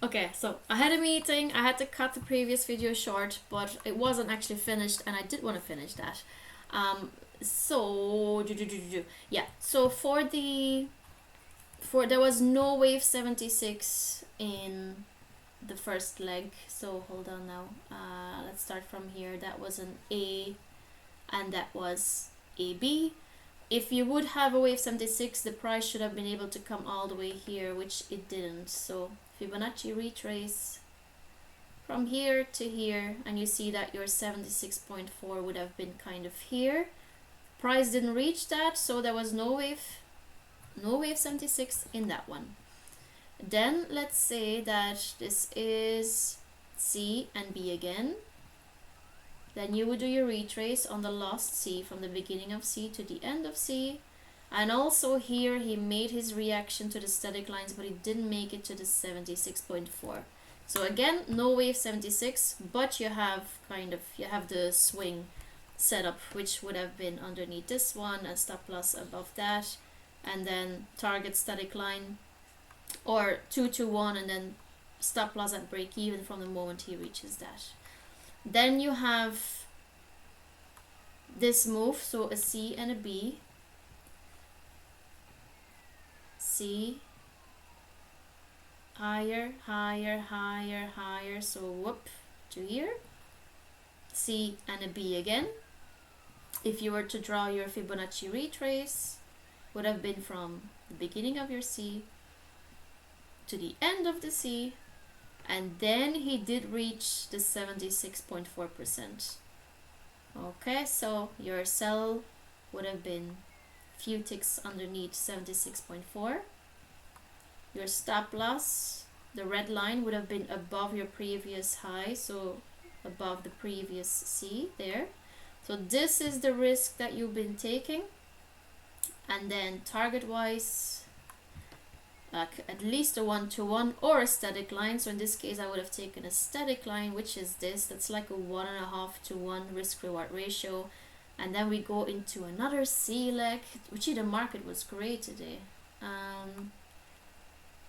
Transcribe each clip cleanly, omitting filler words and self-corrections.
Okay, so I had a meeting. I had to cut the previous video short, but it wasn't actually finished, and I did want to finish that. So yeah. So there was no wave 76 in the first leg. So hold on now. Let's start from here. That was an A, and that was AB. If you would have a wave 76, the price should have been able to come all the way here, which it didn't. So Fibonacci retrace from here to here, and you see that your 76.4 would have been kind of here. Price didn't reach that, so there was no wave 76 in that one. Then let's say that this is C and B again. Then you would do your retrace on the lost C from the beginning of C to the end of C. And also here he made his reaction to the static lines, but he didn't make it to the 76.4. So again, no wave 76, but you have the swing setup, which would have been underneath this one, and stop loss above that, and then target static line, or 221, and then stop loss at break even from the moment he reaches that. Then you have this move, so a C and a B. C, higher, higher, higher, higher, so whoop, to here. C and a B again. If you were to draw your Fibonacci retrace, would have been from the beginning of your C to the end of the C, and then he did reach the 76.4%. Okay, so your sell would have been few ticks underneath 76.4. Your stop loss, the red line, would have been above your previous high, so above the previous C there. So this is the risk that you've been taking. And then target wise, at least a 1-to-1 or a static line. So in this case I would have taken a static line, which is this. That's like a 1.5-to-1 risk reward ratio. And then we go into another C leg, which the market was great today.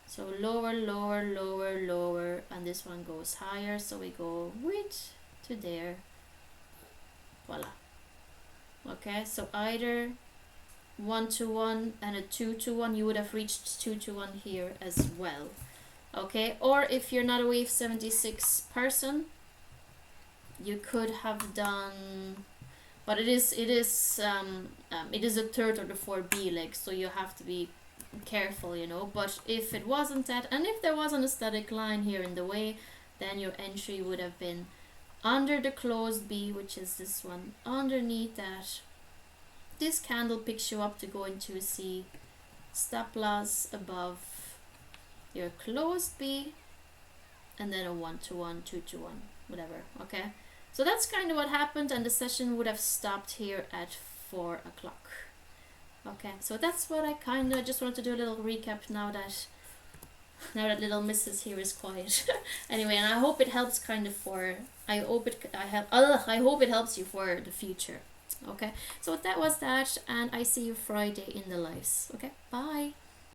So lower, lower, lower, lower, and this one goes higher, so we go right to there. Voila. Okay, so either 1-to-1 and a 2-to-1, you would have reached 2-to-1 here as well. Okay, or if you're not a wave 76 person, you could have done, but it is a third or the 4B leg, so you have to be careful, you know. But if it wasn't that, and if there wasn't a static line here in the way, then your entry would have been under the closed B, which is this one, underneath that. This candle picks you up to go into a C, stop loss above your closed B, and then a 1-to-1, 2-to-1, whatever. Okay, so that's kind of what happened, and the session would have stopped here at 4 o'clock. Okay, so that's what I kind of just wanted to do, a little recap now that little Mrs. here is quiet. Anyway, and I hope it helps kind of for, I hope it helps you for the future. Okay, so that was that, and I see you Friday in the lives. Okay, bye.